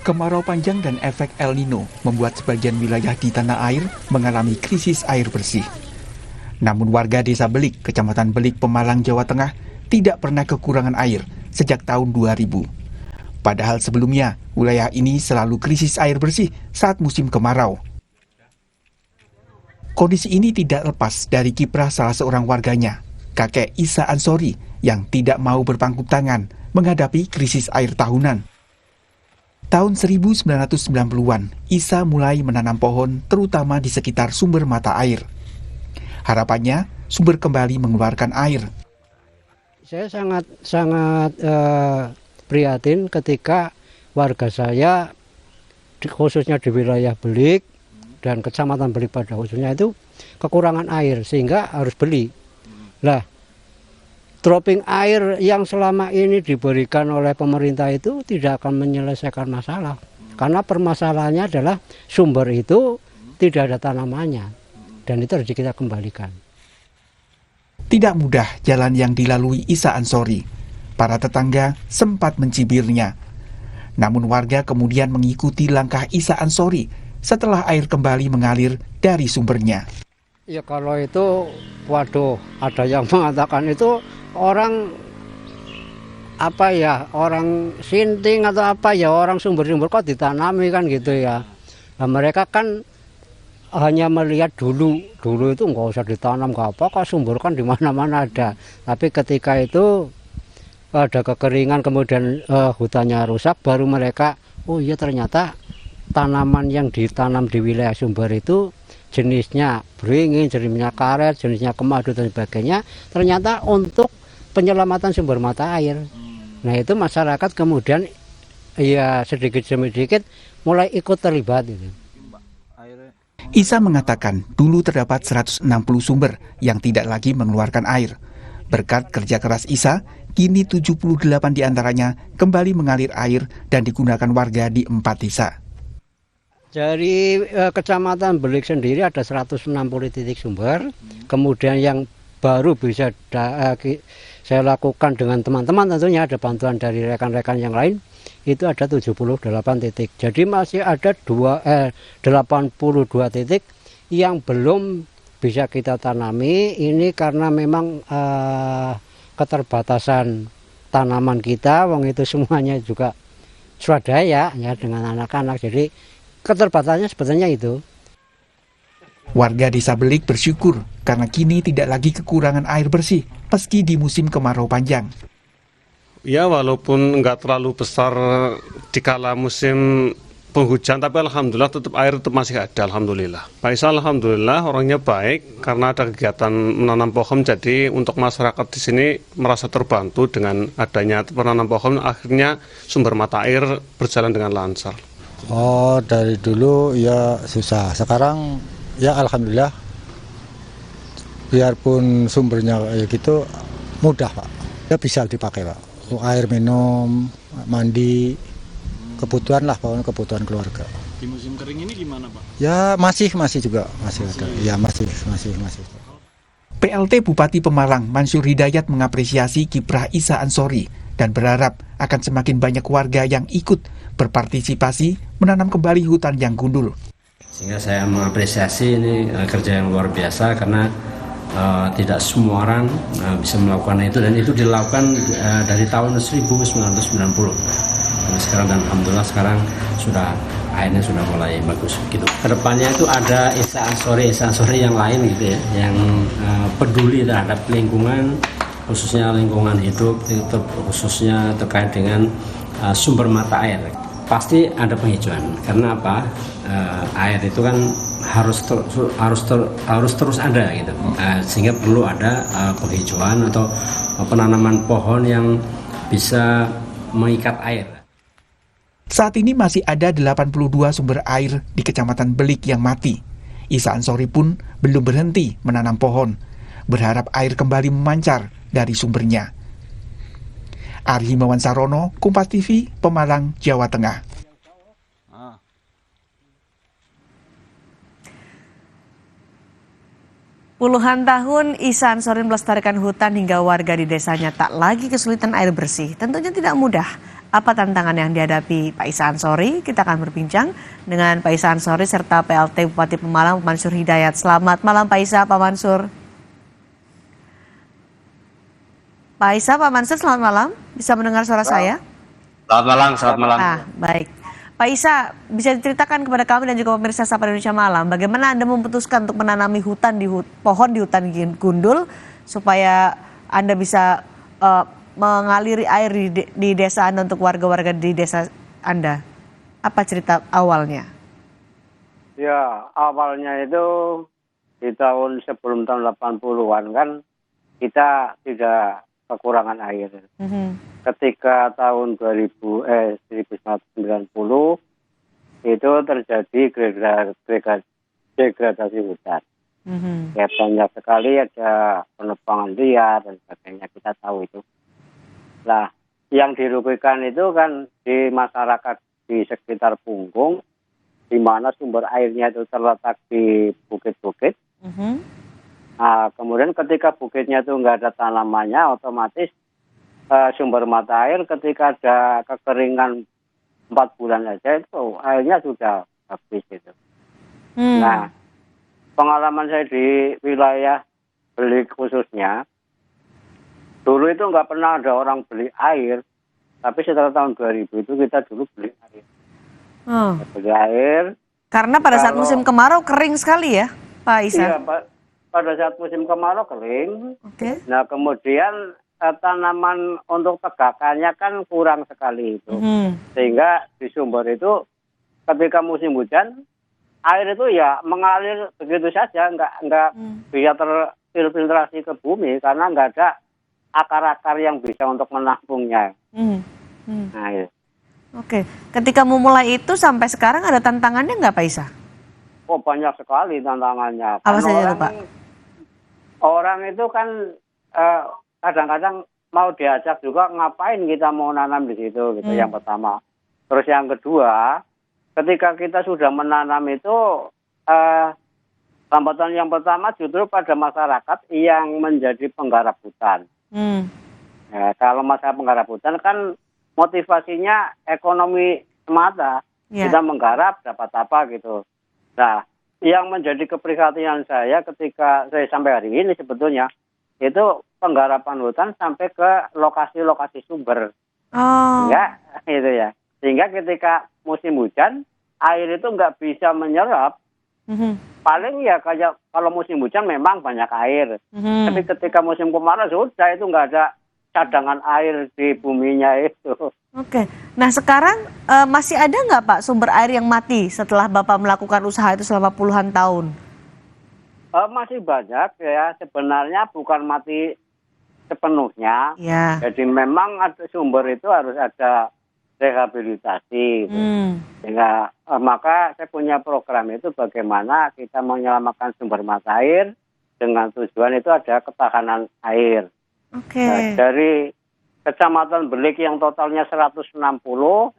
Kemarau panjang dan efek El Nino membuat sebagian wilayah di tanah air mengalami krisis air bersih. Namun warga Desa Belik, Kecamatan Belik, Pemalang, Jawa Tengah tidak pernah kekurangan air sejak tahun 2000. Padahal sebelumnya, wilayah ini selalu krisis air bersih saat musim kemarau. Kondisi ini tidak lepas dari kiprah salah seorang warganya, kakek Isa Ansori, yang tidak mau berpangku tangan menghadapi krisis air tahunan. Tahun 1990-an, Isa mulai menanam pohon terutama di sekitar sumber mata air. Harapannya, sumber kembali mengeluarkan air. Saya sangat prihatin ketika warga saya, khususnya di wilayah Belik dan Kecamatan Belik pada khususnya itu kekurangan air sehingga harus beli. Lah, dropping air yang selama ini diberikan oleh pemerintah itu tidak akan menyelesaikan masalah. Karena permasalahannya adalah sumber itu tidak ada tanamannya. Dan itu harus kita kembalikan. Tidak mudah jalan yang dilalui Isa Ansori. Para tetangga sempat mencibirnya. Namun warga kemudian mengikuti langkah Isa Ansori setelah air kembali mengalir dari sumbernya. Ya kalau itu, waduh, ada yang mengatakan itu orang orang sinting atau orang sumber-sumber kok ditanami kan gitu ya. Nah, mereka kan hanya melihat dulu itu nggak usah ditanam nggak apa, kok sumber kan di mana-mana ada. Tapi ketika itu ada kekeringan kemudian hutannya rusak, baru mereka oh iya ternyata tanaman yang ditanam di wilayah sumber itu jenisnya beringin, jenisnya karet, jenisnya kemadu dan sebagainya ternyata untuk penyelamatan sumber mata air. Nah itu masyarakat kemudian ya sedikit demi sedikit mulai ikut terlibat. Isa mengatakan dulu terdapat 160 sumber yang tidak lagi mengeluarkan air. Berkat kerja keras Isa, kini 78 diantaranya kembali mengalir air dan digunakan warga di 4 desa. Dari Kecamatan Belik sendiri ada 160 titik sumber, kemudian yang baru bisa saya lakukan dengan teman-teman tentunya ada bantuan dari rekan-rekan yang lain, itu ada 78 titik. Jadi masih ada 82 titik yang belum bisa kita tanami, ini karena memang keterbatasan tanaman kita, wong itu semuanya juga swadaya ya dengan anak-anak, jadi keterbatasannya sebetulnya itu. Warga Desa Belik bersyukur karena kini tidak lagi kekurangan air bersih meski di musim kemarau panjang. Ya walaupun nggak terlalu besar di kala musim penghujan, tapi alhamdulillah air tetap masih ada, alhamdulillah. Pak Isa alhamdulillah orangnya baik karena ada kegiatan menanam pohon, jadi untuk masyarakat di sini merasa terbantu dengan adanya penanam pohon, akhirnya sumber mata air berjalan dengan lancar. Oh, dari dulu ya susah. Sekarang ya alhamdulillah, biarpun sumbernya kayak gitu mudah Pak. Ya bisa dipakai Pak. Air minum, mandi, kebutuhan lah, pokoknya kebutuhan keluarga. Di musim kering ini gimana Pak? Ya masih juga masih ada. Ya masih. PLT Bupati Pemalang Mansur Hidayat mengapresiasi kiprah Isa Ansori dan berharap akan semakin banyak warga yang ikut berpartisipasi menanam kembali hutan yang gundul. Sehingga saya mengapresiasi ini kerja yang luar biasa karena tidak semua orang bisa melakukan itu, dan itu dilakukan dari tahun 1990. Sekarang dan alhamdulillah sekarang airnya sudah mulai bagus gitu. Kedepannya itu ada Isa Ansori yang lain gitu ya, yang peduli terhadap lingkungan, khususnya lingkungan hidup, khususnya terkait dengan sumber mata air. Pasti ada penghijauan karena apa? Air itu kan harus terus ada gitu, sehingga perlu ada penghijauan atau penanaman pohon yang bisa mengikat air. Saat ini masih ada 82 sumber air di Kecamatan Belik yang mati. Isa Ansori pun belum berhenti menanam pohon, berharap air kembali memancar dari sumbernya. Arhi Mawan Sarono, Kompas TV, Pemalang, Jawa Tengah. Puluhan tahun Isa Ansori melestarikan hutan hingga warga di desanya tak lagi kesulitan air bersih. Tentunya tidak mudah Apa tantangan yang dihadapi Pak Isa Ansori? Kita akan berbincang dengan Pak Isa Ansori serta PLT Bupati Pemalang Mansur Hidayat. Selamat malam Pak Isa, Pak Mansur. Pak Isa, Pak Mansur, selamat malam. Bisa mendengar suara saya? Selamat malam, selamat malam. Baik. Pak Isa, bisa diceritakan kepada kami dan juga pemirsa Sapa Indonesia Malam, bagaimana Anda memutuskan untuk menanami pohon di hutan gundul supaya Anda bisa mengaliri air di desa Anda untuk warga-warga di desa Anda? Apa cerita awalnya? Ya, awalnya itu di tahun sebelum tahun 80-an kan kita tidak kekurangan air. Ketika tahun 1990 itu terjadi degradasi hutan. Ya, banyak sekali ada penebangan liar dan sebagainya, kita tahu itu. Nah, yang dirugikan itu kan di masyarakat di sekitar Punggung, di mana sumber airnya itu terletak di bukit-bukit. Nah, kemudian ketika bukitnya itu nggak ada tanamannya, otomatis sumber mata air ketika ada kekeringan 4 bulan aja itu airnya sudah habis gitu. Nah, pengalaman saya di wilayah Belik khususnya, dulu itu nggak pernah ada orang beli air, tapi setelah tahun 2000 itu kita dulu beli air. Beli air. Karena pada saat musim kemarau kering sekali ya, Pak Isa? Iya, pada saat musim kemarau kering. Oke. Nah, kemudian tanaman untuk tegakannya kan kurang sekali itu. Sehingga di sumber itu ketika musim hujan, air itu ya mengalir begitu saja, nggak bisa terfiltrasi ke bumi karena nggak ada akar-akar yang bisa untuk menampungnya. Nah, ya. Oke, ketika memulai itu sampai sekarang ada tantangannya nggak Pak Isa? Oh, banyak sekali tantangannya. Apa saja itu Pak? Orang itu kan kadang-kadang mau diajak juga, ngapain kita mau nanam di situ gitu, yang pertama. Terus yang kedua, ketika kita sudah menanam itu hambatan yang pertama justru pada masyarakat yang menjadi penggarap hutan. Ya, kalau masalah penggarap hutan kan motivasinya ekonomi semata. Kita menggarap dapat apa gitu. Nah, yang menjadi keprihatinan saya ketika saya sampai hari ini sebetulnya itu penggarapan hutan sampai ke lokasi-lokasi sumber. Sehingga itu ya. Sehingga ketika musim hujan air itu nggak bisa menyerap. Paling ya kayak kalau musim hujan memang banyak air. Tapi ketika musim kemarau sudah itu nggak ada cadangan air di buminya itu. Oke. Nah sekarang masih ada nggak Pak sumber air yang mati setelah Bapak melakukan usaha itu selama puluhan tahun? Masih banyak ya, sebenarnya bukan mati sepenuhnya. Ya. Jadi memang ada sumber itu harus ada rehabilitasi. Sehingga maka saya punya program itu bagaimana kita menyelamatkan sumber mata air dengan tujuan itu ada ketahanan air. Nah, dari Kecamatan Belik yang totalnya 160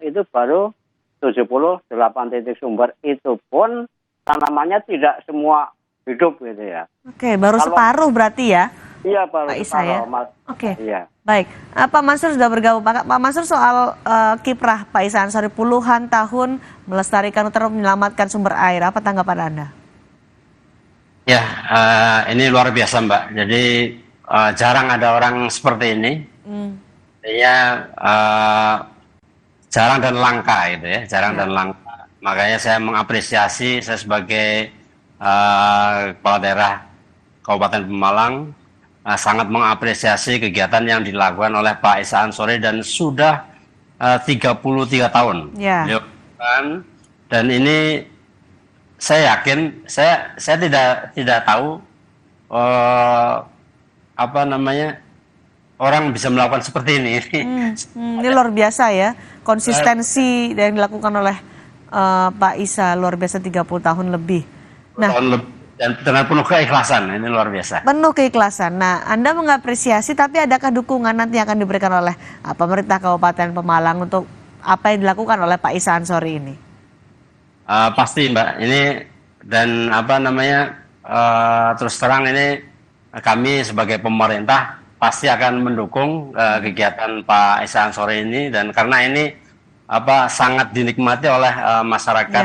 itu baru 78 titik sumber, itu pun tanamannya tidak semua hidup gitu ya. Baru separuh berarti ya? Iya, baru Pak Isa ya? Mas. Iya. Baik, Pak Mansur sudah bergabung. Pak Mansur, soal kiprah Pak Isa Ansori puluhan tahun melestarikan atau menyelamatkan sumber air, apa tanggapan Anda? Ya, ini luar biasa Mbak. Jadi jarang ada orang seperti ini. Artinya jarang dan langka gitu ya, jarang dan langka. Makanya saya mengapresiasi, saya sebagai kepala daerah Kabupaten Pemalang sangat mengapresiasi kegiatan yang dilakukan oleh Pak Isa Ansori dan sudah 33 tahun. Dan ini saya yakin, saya tidak tahu orang bisa melakukan seperti ini. Ini luar biasa ya, konsistensi yang dilakukan oleh Pak Isa luar biasa 30 tahun lebih. Nah, dan dengan penuh keikhlasan, ini luar biasa. Penuh keikhlasan. Nah, Anda mengapresiasi, tapi adakah dukungan nanti yang akan diberikan oleh pemerintah Kabupaten Pemalang untuk apa yang dilakukan oleh Pak Isa Ansori ini? Pasti Mbak, ini dan terus terang ini kami sebagai pemerintah pasti akan mendukung kegiatan Pak Isa Ansori ini, dan karena ini sangat dinikmati oleh masyarakat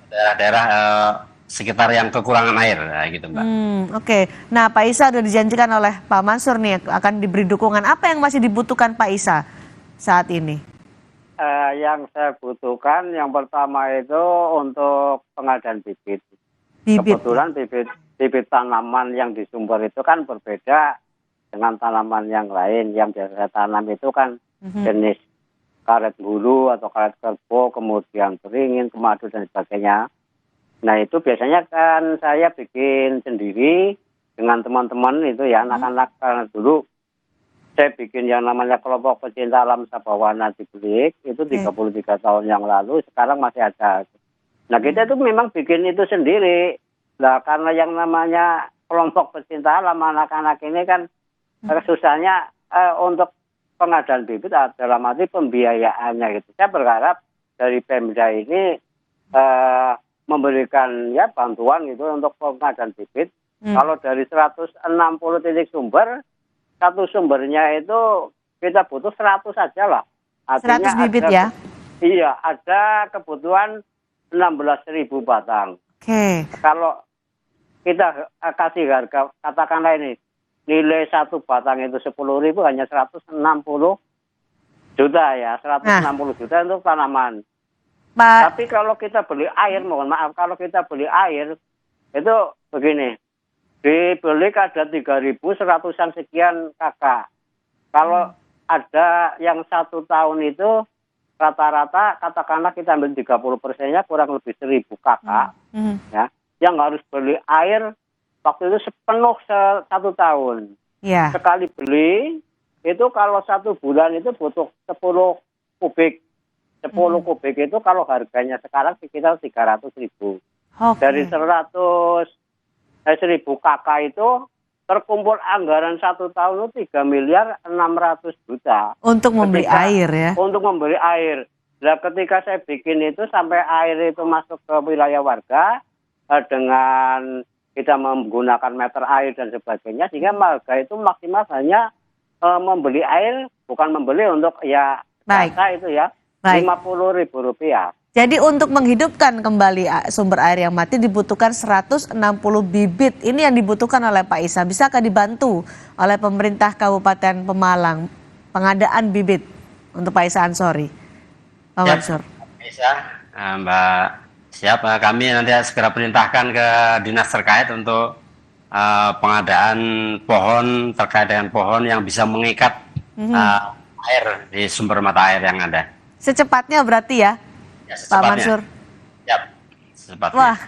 daerah-daerah sekitar yang kekurangan air, gitu Mbak. Oke. Nah, Pak Isa sudah dijanjikan oleh Pak Mansur nih akan diberi dukungan. Apa yang masih dibutuhkan Pak Isa saat ini? Yang saya butuhkan yang pertama itu untuk pengadaan bibit. Bibit. Kebetulan bibit tanaman yang di Sumber itu kan berbeda dengan tanaman yang lain. Yang biasa tanam itu kan jenis karet bulu atau karet kerbau, kemudian beringin, kemadu dan sebagainya. Nah itu biasanya kan saya bikin sendiri dengan teman-teman itu ya, anak-anak. Karena dulu saya bikin yang namanya kelompok pecinta alam Sabawana di Belik itu 33 tahun yang lalu, sekarang masih ada. Nah kita itu memang bikin itu sendiri. Nah karena yang namanya kelompok pecinta alam, anak-anak ini kan susahnya untuk pengadaan bibit dalam arti pembiayaannya gitu. Saya berharap dari Pemda ini memberikan ya bantuan gitu untuk pengadaan bibit. Kalau dari 160 titik sumber, satu sumbernya itu kita butuh 100 saja lah. Artinya 100 bibit ya? Iya, ada kebutuhan 16.000 batang. Oke. Kalau kita kasih harga, katakanlah ini, nilai satu batang itu 10.000, hanya 160 juta ya, 160 juta untuk tanaman. Tapi kalau kita beli air, mohon maaf, kalau kita beli air, itu begini, di Belik ada 3.100-an sekian kakak. Kalau ada yang 1 tahun itu, rata-rata katakanlah kita ambil 30%-nya kurang lebih 1.000 kakak, ya, yang harus beli air waktu itu sepenuh 1 tahun. Sekali beli, itu kalau 1 bulan itu butuh 10 kubik. 10 kubik itu kalau harganya sekarang sekitar 300.000. Dari 100.000 kakak itu terkumpul anggaran 1 tahun itu 3.600.000.000. Untuk membeli air ya? Untuk membeli air. Nah ketika saya bikin itu sampai air itu masuk ke wilayah warga dengan kita menggunakan meter air dan sebagainya, sehingga warga itu maksimal hanya membeli air, bukan membeli untuk ya kata itu ya, Rp50.000. Jadi untuk menghidupkan kembali sumber air yang mati dibutuhkan 160 bibit. Ini yang dibutuhkan oleh Pak Isa. Bisakah dibantu oleh pemerintah Kabupaten Pemalang pengadaan bibit untuk Pak Isa Ansori? Pak Mansur. Pak Isa, Mbak, siap. Kami nanti segera perintahkan ke dinas terkait untuk pengadaan pohon, terkait dengan pohon yang bisa mengikat air di sumber mata air yang ada. Secepatnya berarti ya, Pak Mansur? Siap, secepatnya. Wah,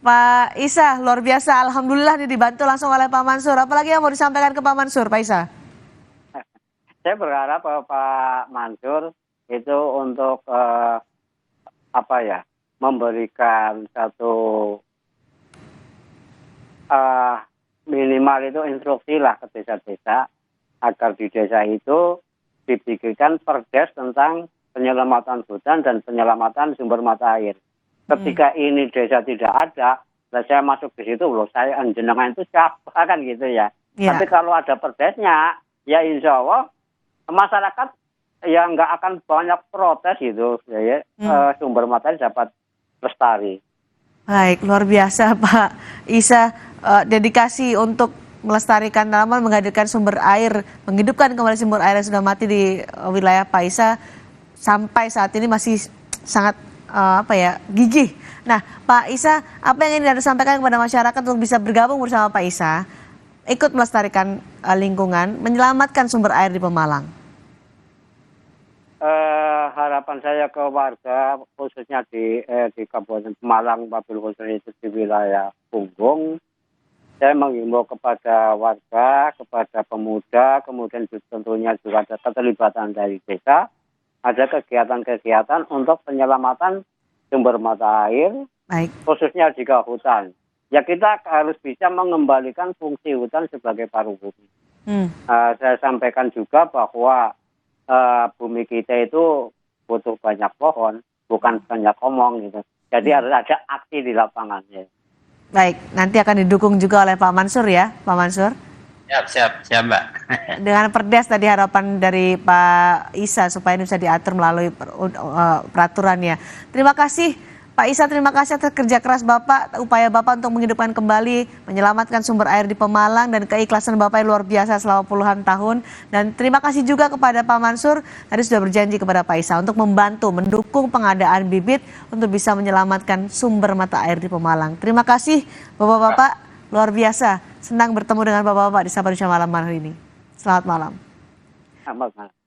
Pak Isa luar biasa. Alhamdulillah nih dibantu langsung oleh Pak Mansur. Apalagi yang mau disampaikan ke Pak Mansur, Pak Isa? Saya berharap Pak Mansur itu untuk memberikan satu minimal itu instruksi lah ke desa-desa agar di desa itu dibikinkan perdes tentang penyelamatan hutan dan penyelamatan sumber mata air. Ketika ini desa tidak ada, saya masuk di situ loh, saya jenengan itu siapa kan gitu ya. Tapi kalau ada perdesnya, ya insya Allah masyarakat ya nggak akan banyak protes gitu, ya, sumber mata air dapat lestari. Baik, luar biasa Pak Isa, dedikasi untuk melestarikan tanaman, menghadirkan sumber air, menghidupkan kembali sumber air yang sudah mati di wilayah Pak Isa sampai saat ini masih sangat gigih. Nah, Pak Isa, apa yang ingin Anda sampaikan kepada masyarakat untuk bisa bergabung bersama Pak Isa, ikut melestarikan lingkungan, menyelamatkan sumber air di Pemalang? Harapan saya ke warga khususnya di Kabupaten Pemalang, wabil khusus itu di wilayah Punggung, saya menghimbau kepada warga, kepada pemuda, kemudian tentunya juga ada keterlibatan dari desa, ada kegiatan-kegiatan untuk penyelamatan sumber mata air, khususnya jika hutan. Ya kita harus bisa mengembalikan fungsi hutan sebagai paru bumi. Saya sampaikan juga bahwa bumi kita itu butuh banyak pohon, bukan banyak omong gitu. Jadi harus ada aksi di lapangannya. Baik, nanti akan didukung juga oleh Pak Mansur ya, Pak Mansur? Siap Mbak. Dengan perdes tadi harapan dari Pak Isa supaya ini bisa diatur melalui peraturannya. Terima kasih Pak Isa, terima kasih atas kerja keras Bapak, upaya Bapak untuk menghidupkan kembali, menyelamatkan sumber air di Pemalang, dan keikhlasan Bapak yang luar biasa selama puluhan tahun. Dan terima kasih juga kepada Pak Mansur, tadi sudah berjanji kepada Pak Isa untuk membantu, mendukung pengadaan bibit untuk bisa menyelamatkan sumber mata air di Pemalang. Terima kasih Bapak-Bapak, luar biasa. Senang bertemu dengan Bapak-Bapak di Sapa Indonesia Malam hari ini. Selamat malam. Selamat malam.